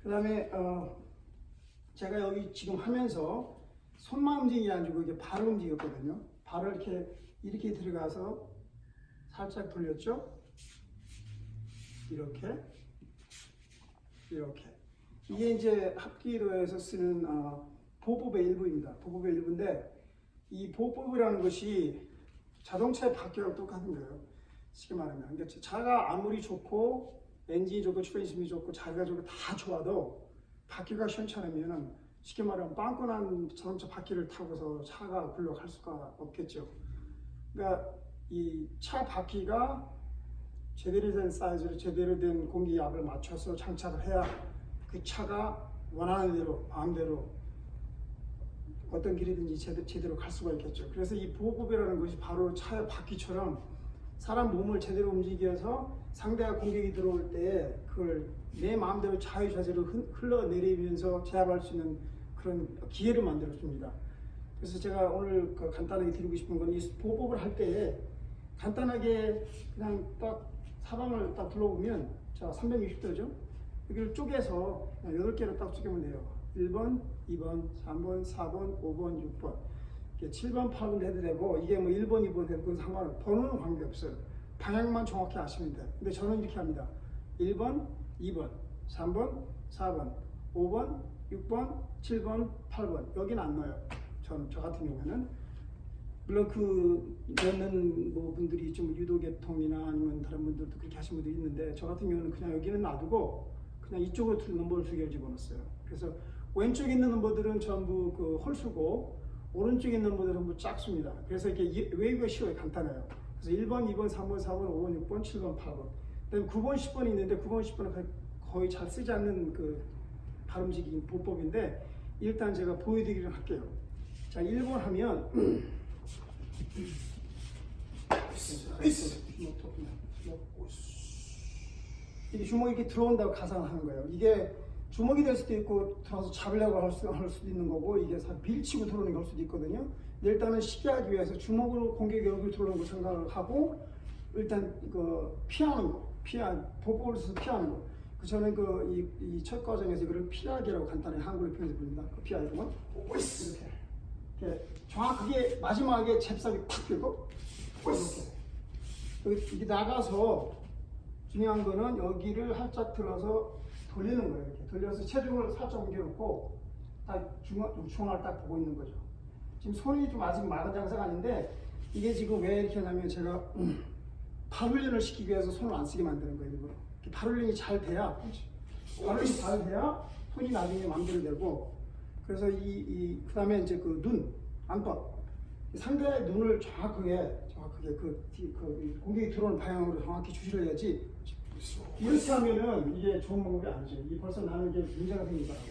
그 다음에 제가 여기 지금 하면서 손만 움직이지 않고 이게 발을 움직였거든요. 발을 이렇게 들어가서 살짝 돌렸죠. 이렇게 이게 이제 합기도에서 쓰는 보법의 일부입니다. 보법의 일부인데 이 보법이라는 것이 자동차의 바퀴랑 똑같은 거예요. 쉽게 말하면 그러니까 차가 아무리 좋고 엔진이 좋고 트랜스미션이 좋고 자기가 좋고 다 좋아도 바퀴가 시원찮으면 쉽게 말하면 빵꾸난 자동차 바퀴를 타고서 차가 굴러갈 수가 없겠죠. 그러니까 이 차 바퀴가 제대로 된 사이즈로 제대로 된 공기압을 맞춰서 장착을 해야 그 차가 원하는 대로 마음대로 어떤 길이든지 제대로 갈 수가 있겠죠. 그래서 이 보호급이라는 것이 바로 차의 바퀴처럼 사람 몸을 제대로 움직여서 상대가 공격이 들어올 때 그걸 내 마음대로 자유자재로 흘러내리면서 제압할 수 있는 그런 기회를 만들어 줍니다. 그래서 제가 오늘 간단하게 드리고 싶은 건 이 보호법을 할 때 간단하게 그냥 딱 사방을 딱 둘러보면 자 360도죠. 여기를 쪼개서 8개로 딱 쪼개면 돼요. 1번, 2번, 3번, 4번, 5번, 6번 7번, 8번 해도 되고 이게 뭐 1번, 2번 해도 그건 상관없어요. 번호는 관계없어요. 방향만 정확히 아시면 돼요. 근데 저는 이렇게 합니다. 1번, 2번, 3번, 4번, 5번, 6번, 7번, 8번 여기는 안 넣어요. 저 같은 경우에는 물론 그 넣는 뭐 분들이 좀 유도계통이나 아니면 다른 분들도 그렇게 하신 분들이 있는데 저 같은 경우는 그냥 여기는 놔두고 그냥 이쪽으로 넘버를 2개를 집어넣었어요. 그래서 왼쪽에 있는 넘버들은 전부 그 홀수고 오른쪽에 있는 넘버들은 전부 짝수입니다. 그래서 이렇게 외우기가 쉬워요. 간단해요. 그래서 1번, 2번, 3번, 4번, 5번, 6번, 7번, 8번 그다음에 9번, 10번이 있는데 9번, 10번은 거의 잘 쓰지 않는 그 발음지기 보법인데 일단 제가 보여드리기를 할게요. 자 1번 하면 이게 주먹이 이렇게 들어온다고 가상하는 거예요. 이게 주먹이 될 수도 있고 들어서 잡으려고 할 수도 있는 거고 이게 밀치고 들어오는 걸 수도 있거든요. 일단은 쉽게 하기 위해서 주먹으로 공격이 여기 들어오는 거 생각을 하고 일단 피하는 거, 보복을 써서 피하는 거. 저는 이 첫 과정에서 이거를 피하기라고 간단히 한글로 표현해 봅니다. 피하기는 이렇게 정확하게 마지막에 잽싸게 탁 들고 이렇게 나가서 중요한 거는 여기를 살짝 들어서 돌리는 거예요. 이렇게 돌려서 체중을 살짝 옮겨놓고 딱 중앙을 딱 보고 있는 거죠. 지금 손이 좀 아직 마른 장사가 아닌데 이게 지금 왜 이렇게 하냐면 제가 발 훈련을 시키기 위해서 손을 안 쓰게 만드는 거예요. 일부러. 발 훈련이 잘 돼야 손이 나중에 마음대로 되고 그래서 그 다음에 이제 눈 안법 상대의 눈을 정확하게 공격이 들어오는 방향으로 정확히 주시를 해야지 이렇게 하면은 이게 좋은 방법이 아니죠. 벌써 나는 이게 문제가 생기더라고.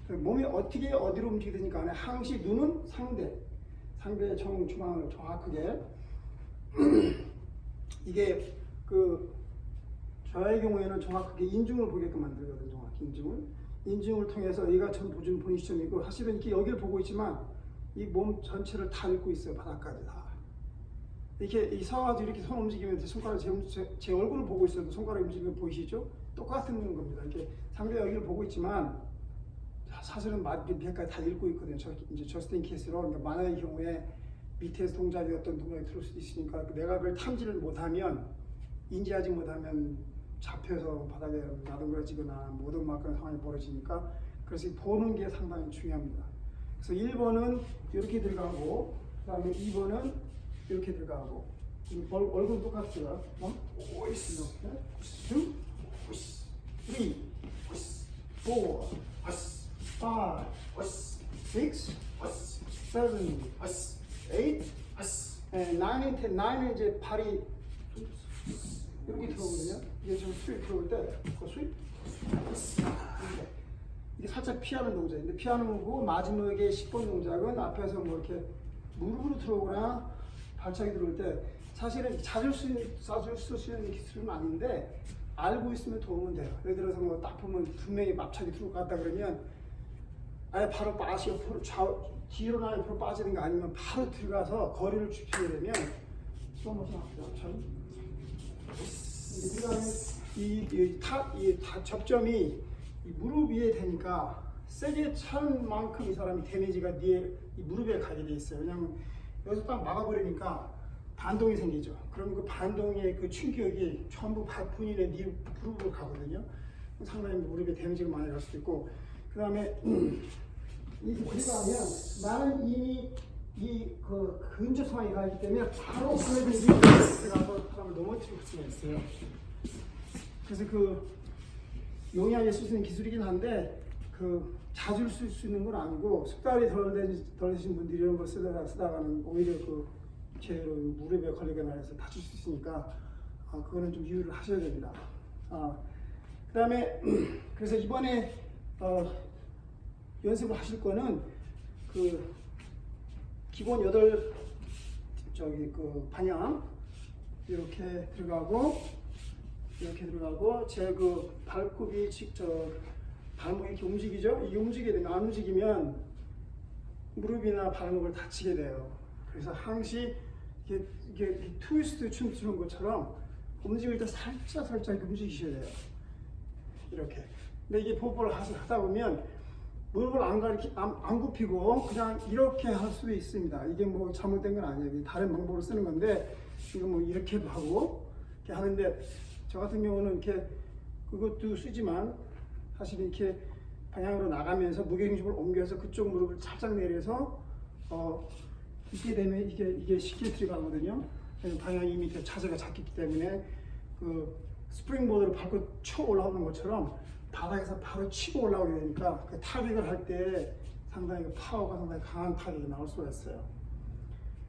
몸이 어디로 움직이든지 간에 항시 눈은 상대의 중앙을 정확하게 이게 저의 경우에는 정확하게 인중을 보게끔 만들거든요. 정확히 인중을 통해서 얘가 전 보준 본인 시점이고 사실은 이렇게 여기를 보고 있지만 이 몸 전체를 다 읽고 있어요. 바닥까지 다. 이렇게 서가지고 이렇게 손 움직이면 손가락 제 얼굴을 보고 있어도 손가락 움직이면 보이시죠? 똑같은 겁니다. 이렇게 상대 여기를 보고 있지만 사실은 밑에까지 다 읽고 있거든요. 이제 저스틴 케이스로 그러니까 만약의 경우에 밑에서 동작이 어떤 동작이 들어올 수도 있으니까 내가 그걸 탐지를 못하면 인지하지 못하면 잡혀서 바닥에 나동그러지거나 못 얻어맞거나 상황이 벌어지니까 그래서 보는 게 상당히 중요합니다. 그래서 1번은 이렇게 들어가고 그 다음에 2번은 이렇게 들어가고 얼굴 똑같죠. 1, 2, 3, 4, 5, 6, 7, 8, and 9 and 10. 9은 이제 발이 이렇게 들어오거든요. 이게 지금 스윗 들어올 때 스윗 이게 살짝 피하는 동작인데 피하는 거고 마지막에 10번 동작은 앞에서 뭐 이렇게 무릎으로 들어오거나 발차기 들어올 때 사실은 자주 쓸 수 있는 기술은 아닌데 알고 있으면 도움은 돼요. 예를 들어서 뭐 딱 보면 분명히 앞차기 들어올 것 같다 그러면 아예 바로 뒤로나 옆으로 빠지는 거 아니면 바로 들어가서 거리를 좁히게 되면 슬로모션 합니다. 이 접점이 이 무릎 위에 대니까 세게 찬 만큼 이 사람이 데미지가 네 이 무릎에 가게 돼 있어요. 왜냐면 여기서 딱 막아버리니까 반동이 생기죠. 그럼 그 반동의 그 충격이 전부 본인의 네 무릎으로 가거든요. 상당히 무릎에 데미지가 많이 갈 수도 있고, 그 다음에 이렇게 들어가면 나는 이미 그 근접 상황이 가기 때문에 바로 그래도 들어가서 사람을 넘어뜨릴 수가 있어요. 그래서 그 용이하게 쓸 수 있는 기술이긴 한데 그 자주 쓸 수 있는 건 아니고 숙달이 덜 되신 분들이 이런 걸 쓰다가는 오히려 그 제대로 무릎에 걸리거나 해서 다칠 수 있으니까 그거는 좀 유의를 하셔야 됩니다. 그 다음에 그래서 이번에 연습을 하실 거는 그 기본 8 그 방향 이렇게 들어가고 제 그 발굽이 발목이 이렇게 움직이죠. 이게 움직이게 되면 안 움직이면 무릎이나 발목을 다치게 돼요. 그래서 항시 이게 트위스트 춤추는 것처럼 움직일 때 살짝 움직이셔야 돼요. 이렇게. 근데 이게 포포를 하다 보면 무릎을 안 굽히고 그냥 이렇게 할 수도 있습니다. 이게 뭐 잘못된 건 아니에요. 다른 방법으로 쓰는 건데 이거 뭐 이렇게도 하고 이렇게 하는데 저 같은 경우는 이렇게 그것도 쓰지만 사실 이렇게 방향으로 나가면서 무게중심을 옮겨서 그쪽 무릎을 살짝 내려서 이렇게 되면 이게 쉽게 들어가거든요. 방향이 밑에 자세가 잡기 때문에 그 스프링보드로 밟고 쳐 올라오는 것처럼 바닥에서 바로 치고 올라오게 되니까 그 타격을 할 때 상당히 그 파워가 상당히 강한 타격이 나올 수가 있어요.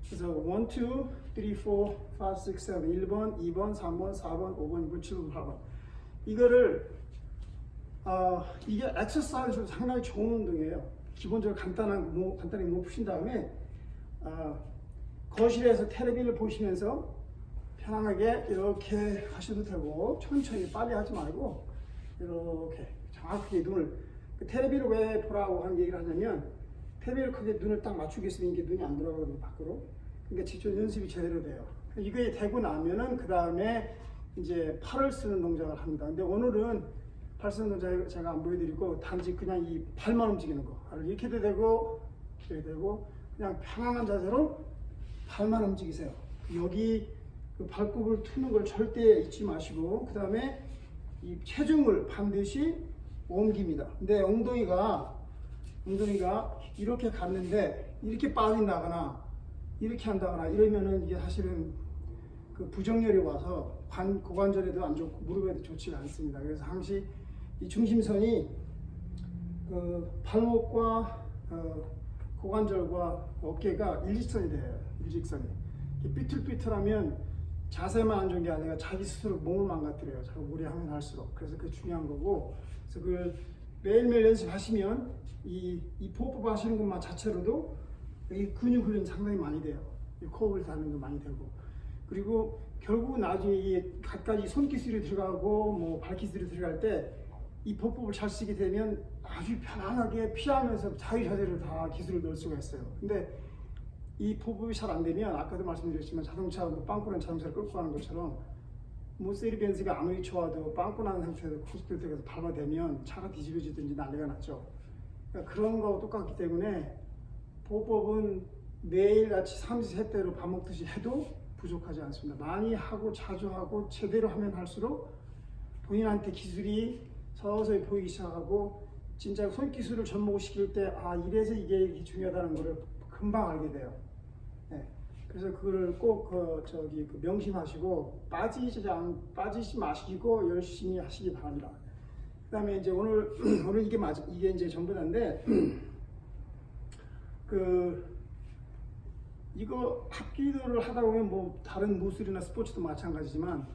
그래서 1, 2, 3, 4, 5, 6, 7, 1번, 2번, 3번, 4번, 5번, 6번, 7번, 8번 이거를 이게 엑서사이즈로 상당히 좋은 운동이에요. 기본적으로 간단하게 못 푸신 다음에 거실에서 텔레비를 보시면서 편안하게 이렇게 하셔도 되고 천천히 빨리 하지 말고 이렇게 정확하게 눈을 텔레비를 왜 보라고 하는 얘기를 하냐면 텔레비를 크게 눈을 딱 맞추고 있으면 이게 눈이 안 들어가거든요 밖으로. 그러니까 직접 연습이 제대로 돼요. 이게 되고 나면은 그 다음에 이제 팔을 쓰는 동작을 합니다. 근데 오늘은 팔 쓰는 동작 제가 안 보여드리고 단지 그냥 이 발만 움직이는 거 이렇게도 되고 이렇게 되고 그냥 편안한 자세로 발만 움직이세요. 여기 그 발굽을 트는 걸 절대 잊지 마시고 그 다음에 이 체중을 반드시 옮깁니다. 근데 엉덩이가 이렇게 갔는데 이렇게 빠진다거나 이렇게 한다거나 이러면은 이게 사실은 그 부정열이 와서 고관절에도 안 좋고 무릎에도 좋지가 않습니다. 그래서 항시 이 중심선이 그 발목과 고관절과 어깨가 일직선이 돼요. 일직선이. 삐뚤삐뚤하면 자세만 안 좋은 게 아니라 자기 스스로 몸을 망가뜨려요. 자꾸 무리하면 할수록. 그래서 그게 중요한 거고. 그래서 그걸 매일매일 연습하시면 이 포법 하시는 것만 자체로도 이 근육 훈련이 상당히 많이 돼요. 이 코어를 다는 거 많이 되고. 그리고 결국 나중에 이 갖가지 손기술이 들어가고 뭐 발기술이 들어갈 때 이 포법을 잘 쓰게 되면 아주 편안하게 피하면서 자유 자재로 다 기술을 넣을 수가 있어요. 근데 이 포법이 잘 안 되면 아까도 말씀드렸지만 자동차 빵꾸난 자동차를 끌고 가는 것처럼 모세리 벤츠가 아무리 좋아도 빵꾸 난 상태에서 고속도로에서 밟아대면 차가 뒤집어지든지 난리가 났죠. 그러니까 그런 거하고 똑같기 때문에 포법은 매일같이 삼시세대로 밥 먹듯이 해도 부족하지 않습니다. 많이 하고 자주 하고 제대로 하면 할수록 본인한테 기술이 서서히 보이기 시작하고 진짜 손기술을 접목을 시킬 때 이래서 이게 중요하다는 것을 금방 알게 돼요. 네. 그래서 그거를 꼭 명심하시고 빠지지 마시고 열심히 하시기 바랍니다. 그다음에 이제 오늘 이게 이제 전부 다인데 이거 합기도를 하다 보면 뭐 다른 무술이나 스포츠도 마찬가지지만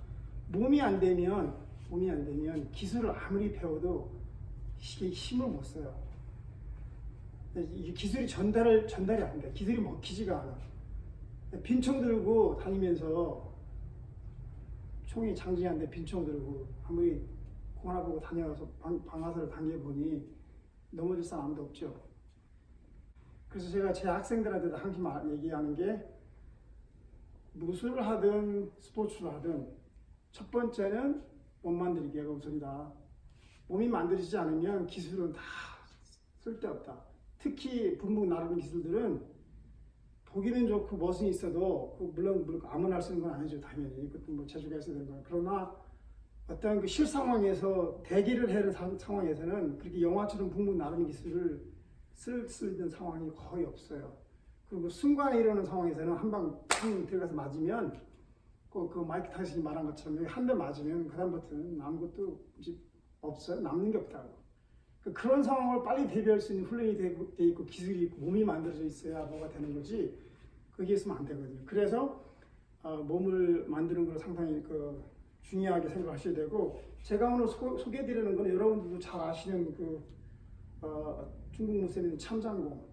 몸이 안 되면 기술을 아무리 배워도 이게 힘을 못 써요. 이 기술이 전달이 안 돼. 기술이 먹히지가 않아. 빈총 들고 다니면서 총이 장진한데 빈총 들고 아무리 공 하나 보고 다녀서 방아쇠를 당겨보니 넘어질 사람도 없죠. 그래서 제가 제 학생들한테도 항상 얘기하는 게 무술을 하든 스포츠를 하든 첫 번째는 몸 만들기가 우선이다. 몸이 만들어지지 않으면 기술은 다 쓸데없다. 특히 분봉 나르는 기술들은 보기는 좋고 멋은 있어도 물론 아무나 할 수 있는 건 아니죠. 당연히 그것도 뭐 재주가 있어야 되는 거예요. 그러나 어떤 그 실상황에서 대기를 해야 하는 상황에서는 그렇게 영화처럼 분봉 나르는 기술을 쓸 수 있는 상황이 거의 없어요. 그리고 순간에 이러는 상황에서는 한 방 들어가서 맞으면 그 마이크 타이슨이 말한 것처럼 한 대 맞으면 그다음부터는 아무것도 이제 없어요. 남는 게 없다고. 그런 상황을 빨리 대비할 수 있는 훈련이 돼 있고 기술이 있고 몸이 만들어져 있어야 뭐가 되는 거지 그게 있으면 안 되거든요. 그래서 몸을 만드는 걸 상당히 중요하게 생각하셔야 되고 제가 오늘 소개해드리는 건 여러분들도 잘 아시는 중국 무술인 참장공.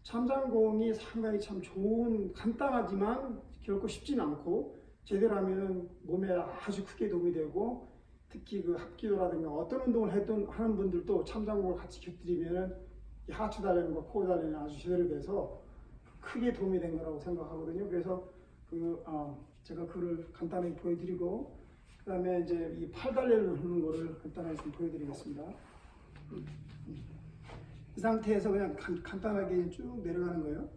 참장공이 상당히 참 좋은 간단하지만 결코 쉽지는 않고 제대로 하면 몸에 아주 크게 도움이 되고 특히 합기도라든가 어떤 운동을 하는 분들도 참장공을 같이 곁들이면 하체 단련과 코어 단련이 아주 제대로 돼서 크게 도움이 된 거라고 생각하거든요. 그래서 제가 그걸 간단하게 보여드리고 그 다음에 이제 이 팔 단련을 하는 거를 간단하게 좀 보여드리겠습니다. 이 상태에서 그냥 간단하게 쭉 내려가는 거예요.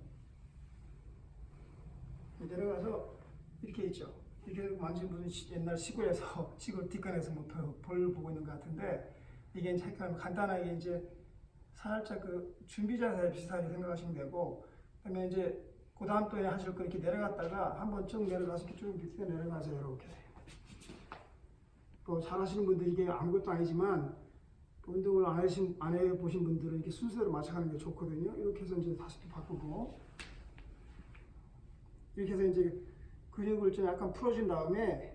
내려가서 이렇게 있죠. 이렇게 만진 분은 옛날 시골에서 시골 뒷간에서 뭐 벌 보고 있는 것 같은데 이게 이제 간단하게 이제 살짝 준비 자세 비슷하게 생각하시면 되고 그다음에 이제 그 다음 또 하실 거 이렇게 내려갔다가 한번 쭉 내려가서 이렇게 쭉 밑에 내려가서 이렇게 잘하시는 분들 이게 아무것도 아니지만 운동을 안 해보신 분들은 이렇게 순서대로 맞춰가는 게 좋거든요. 이렇게 해서 이제 다시 또 바꾸고 이렇게 해서 이제 근육을 좀 약간 풀어준 다음에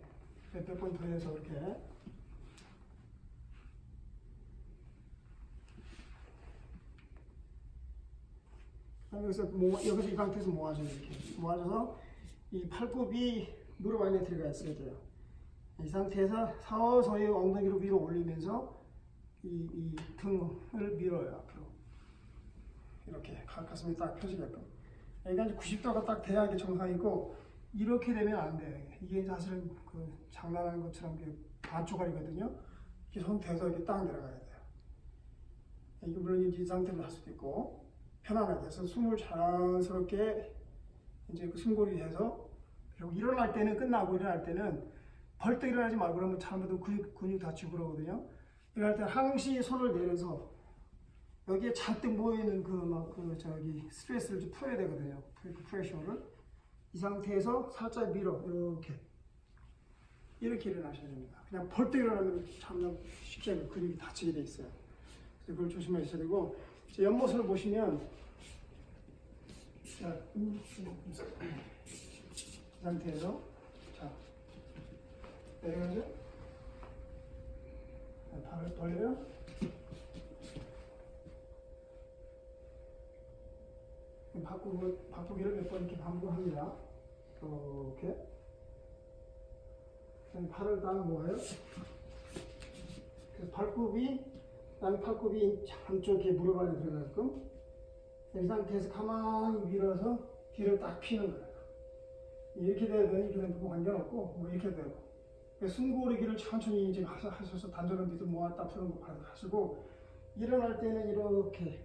몇 번 더 해서 이렇게 여기서 이 상태에서 모아줘요. 이렇게 모아줘서 이 팔굽이 무릎 안에 들어가 있어야 돼요. 이 상태에서 서서히 엉덩이로 위로 올리면서 이 등을 밀어요 앞으로 이렇게 가슴이 딱 펴지게끔. 여기가 이제 90도가 딱 돼야 이게 정상이고 이렇게 되면 안 돼요. 이게 사실은 장난하는 것처럼 반쪽알이거든요. 이렇게 손 대서 이렇게 딱 내려가야 돼요. 이게 물론 이 상태로 할 수도 있고 편안하게 해서 숨을 자연스럽게 이제 숨고리 해서 그리고 일어날 때는 끝나고 일어날 때는 벌떡 일어나지 말고 그러면 잘못하면 근육 다치고 그러거든요. 일어날 때는 항시 손을 내려서 여기에 잔뜩 모여있는 스트레스를 좀 풀어야 되거든요. 프레셔를. 이 상태에서 살짝 밀어 이렇게 일어나셔야 됩니다. 그냥 벌떡 일어나면 참 쉽게 근육이 다치게 돼 있어요. 그래서 그걸 조심하셔야 되고 옆모습을 보시면 자, 이 상태에서 자 내려가죠. 발을 벌려요. 바꾸기를 몇 번 이렇게 반복합니다. 이렇게. 팔을 딱 모아요. 그래서 팔굽이 한쪽에 무릎 안에 들어가게끔. 이 상태에서 가만히 밀어서 뒤를 딱 피는 거예요. 이렇게 되든 이렇게 되든 관계없고, 뭐 이렇게 되고. 숨고르기를 천천히 이제 하셔서 단전을 밑으로 모았다 푸는 거 하시고, 일어날 때는 이렇게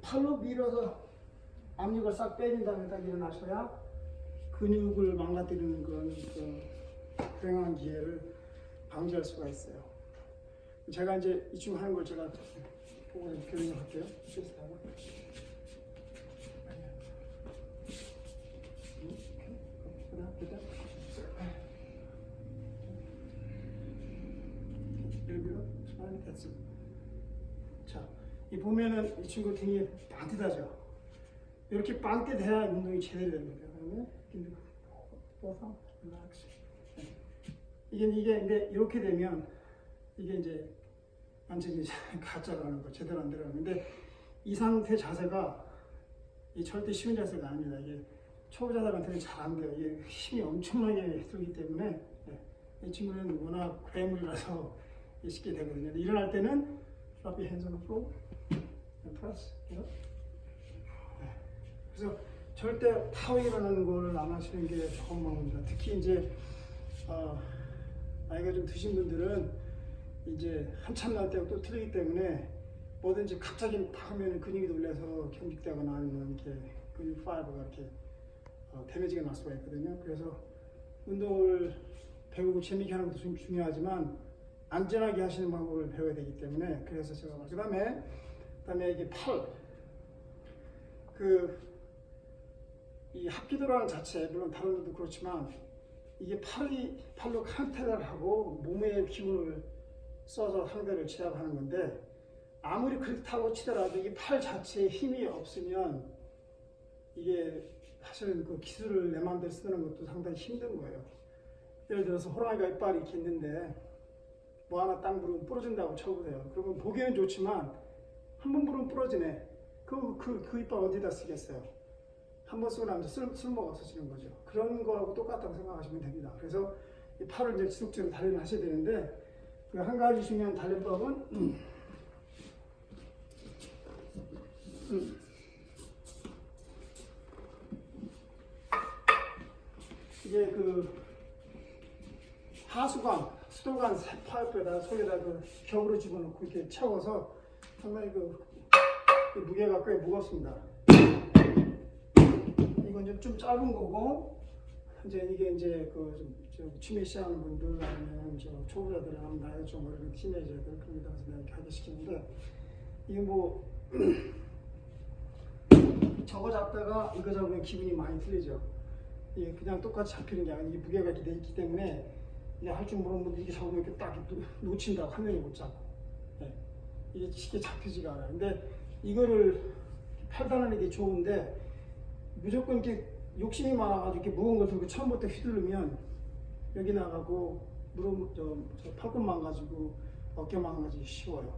팔로 밀어서 압력을 싹 빼준 다음에 딱 일어나셔야 근육을 망가뜨리는 그런 불행한 기회를 방지할 수가 있어요. 제가 이제 이쪽 하는 걸 제가 보고 교정을 할게요. 비슷하고. 됐습니다. 자, 이 보면은 이 친구 등이 빵긋하죠. 이렇게 빵긋해야 운동이 제대로 됩니다. 그러면 이게 근데 이렇게 되면 이게 이제 완전히 가짜가 하는 거 제대로 안 들어가는데 이 상태 자세가 절대 쉬운 자세가 아닙니다. 이게 초보자들한테는 잘 안 돼요. 이게 힘이 엄청나게 들기 때문에 이 친구는 워낙 괴물이라서 쉽게 되거든요. 일어날 때는 drop your hands on the floor and press. 그래서 절대 타고 일어나는 걸 안 하시는 게 좋은 방법입니다. 특히 이제 나이가 좀 드신 분들은 이제 한참 날 때하고 또 틀리기 때문에 뭐든지 갑자기 팍 하면 근육이 놀라서 경직되거나 아니면 이렇게 근육 파이버가 이렇게 데미지가 날 수가 있거든요. 그래서 운동을 배우고 재미있게 하는 것도 좀 중요하지만 안전하게 하시는 방법을 배워야 되기 때문에 그래서 제가 그다음에 이게 이 합기도라는 자체 물론 다른 데도 그렇지만 이게 팔로 컨택을 하고 몸의 기운을 써서 상대를 제압하는 건데 아무리 그렇다고 치더라도 이 팔 자체에 힘이 없으면 이게 사실은 그 기술을 내 마음대로 쓰는 것도 상당히 힘든 거예요. 예를 들어서 호랑이가 이빨이 이렇게 있는데 뭐 하나 딱 물으면 부러진다고 쳐보세요. 그러면 보기에는 좋지만 한 번 물으면 부러지네. 그 이빨 어디다 쓰겠어요? 한 번 쓰고 나면 쓸모가 없어지는 거죠. 그런 거하고 똑같다고 생각하시면 됩니다. 그래서 이 팔을 이제 지속적으로 단련을 하셔야 되는데 그 한 가지 중요한 단련법은 이게 그 수도관 파이프에다 속에다 그 벽으로 집어넣고 이렇게 채워서 상당히 그 무게가 꽤 무겁습니다. 이건 좀 짧은 거고 이제 이게 이제 좀 취미 시작하는 분들 아니면 초보자들 아니면 나이가 좀 어린 티네이저들 그런 데서 내가 이렇게 하게 시키는데 이게 뭐 저거 잡다가 이거 잡으면 기분이 많이 틀리죠. 이게 그냥 똑같이 잡히는 게 아니라 이게 무게가 이렇게 돼 있기 때문에 할 줄 모르는 분들 이게 잡으면 이렇게 딱 놓친다고 화면이 못 잡고 이게 쉽게 잡히지가 않아요. 근데 이거를 팔다는 게 좋은데 무조건 이렇게 욕심이 많아가지고 이렇게 무거운 걸 들고 처음부터 휘두르면 여기 나가고 무릎 저 팔꿈 망가지고 어깨 망가지기 쉬워요.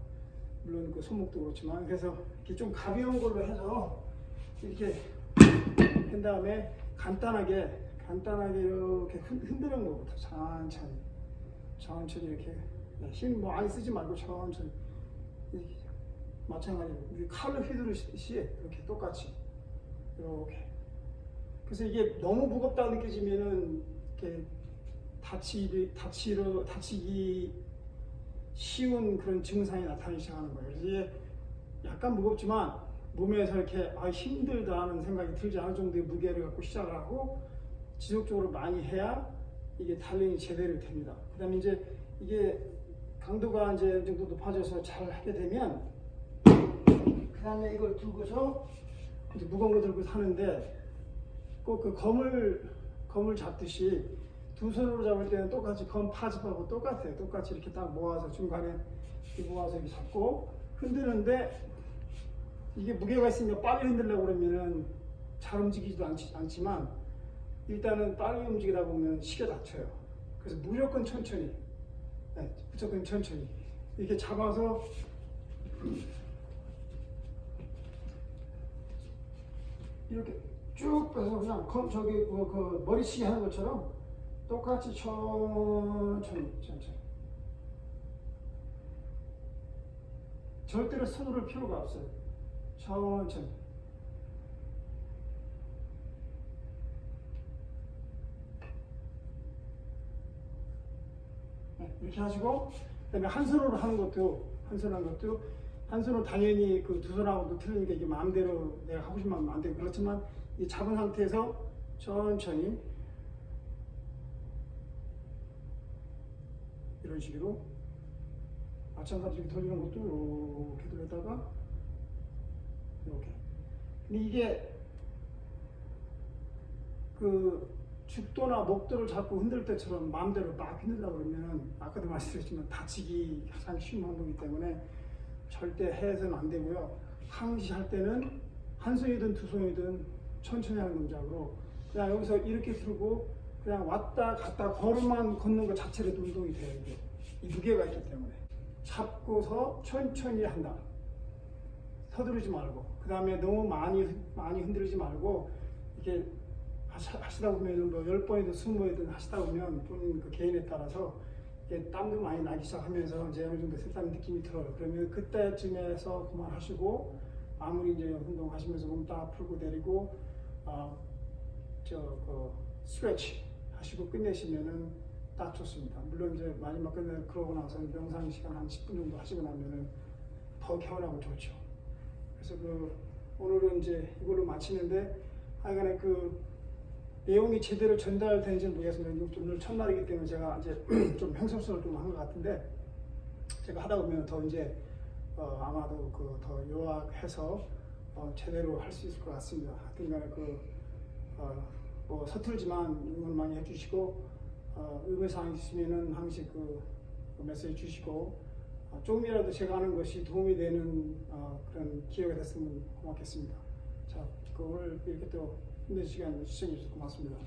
물론 그 손목도 그렇지만 그래서 이렇게 좀 가벼운 걸로 해서 이렇게 한 다음에 간단하게 이렇게 흔드는 것부터 천천히 이렇게 힘 많이 쓰지 말고 천천히 이렇게 마찬가지로 칼로 휘두르듯이 이렇게 똑같이 이렇게. 그래서 이게 너무 무겁다고 느껴지면은 이렇게 다치기 쉬운 그런 증상이 나타나기 시작하는 거예요. 그래서 이게 약간 무겁지만 몸에서 이렇게 힘들다 하는 생각이 들지 않을 정도의 무게를 갖고 시작을 하고 지속적으로 많이 해야 이게 단련이 제대로 됩니다. 그 다음에 이제 이게 강도가 이제 어느 정도 높아져서 잘 하게 되면 그 다음에 이걸 들고서 이제 무거운 거 들고 하는데 꼭 그 검을 잡듯이 두 손으로 잡을 때는 똑같이 검 파집하고 똑같아요. 똑같이 이렇게 딱 모아서 중간에 이렇게 모아서 이렇게 잡고 흔드는데 이게 무게가 있으니까 빨리 흔들려고 그러면은 잘 움직이지도 않지만 일단은 빨리 움직이다 보면 시계 다쳐요. 그래서 무조건 천천히, 무조건 천천히 이렇게 잡아서 이렇게 쭉 빼서 그냥 그 머리치기 하는 것처럼 똑같이 천천히 절대로 서두를 필요가 없어요. 천천히 이렇게 하시고 그다음에 한 손으로 하는 것도 한 손으로 당연히 그 두 손하고도 틀리니까 이게 마음대로 내가 하고 싶으면 하면 안 되고 그렇지만 이 잡은 상태에서 천천히 이런 식으로 마찬가지로 돌리는 것도 이렇게 돌렸다가 이렇게. 근데 이게 그 죽도나 목도를 잡고 흔들 때처럼 마음대로 막 흔들려고 그러면 아까도 말씀드렸지만 다치기 가장 쉬운 운동이기 때문에 절대 해서는 안 되고요. 항시 할 때는 한 손이든 두 손이든 천천히 하는 동작으로 그냥 여기서 이렇게 들고 그냥 왔다 갔다 걸음만 걷는 것 자체로도 운동이 돼요. 이게. 이 무게가 있기 때문에 잡고서 천천히 한다. 서두르지 말고 그 다음에 너무 많이 흔들지 말고 이렇게 하시다 보면 뭐 10번이든 20번이든 하시다 보면 본인 그 개인에 따라서 땀도 많이 나기 시작하면서 이제 어느 정도 됐다는 느낌이 들어요. 그러면 그때쯤에서 그만하시고 아무리 이제 운동하시면서 몸 딱 풀고 내리고 스트레치 하시고 끝내시면은 딱 좋습니다. 물론 이제 마지막 끝내 그러고 나서 명상 시간 한 10분 정도 하시고 나면은 더 개운하고 좋죠. 그래서 오늘은 이제 이걸로 마치는데 하여간에 내용이 제대로 전달되는지는 모르겠습니다. 오늘 첫날이기 때문에 제가 이제 좀 횡설수설 좀 한 것 같은데 제가 하다 보면 더 이제 아마도 더 요약해서 제대로 할 수 있을 것 같습니다. 하여튼간에 뭐 서툴지만 응원 많이 해주시고 의문사항 있으면은 항상 메시지 주시고 조금이라도 제가 하는 것이 도움이 되는 그런 기회가 됐으면 고맙겠습니다. 자, 오늘 이렇게 또 힘든 시간 시청해 주셔서 고맙습니다.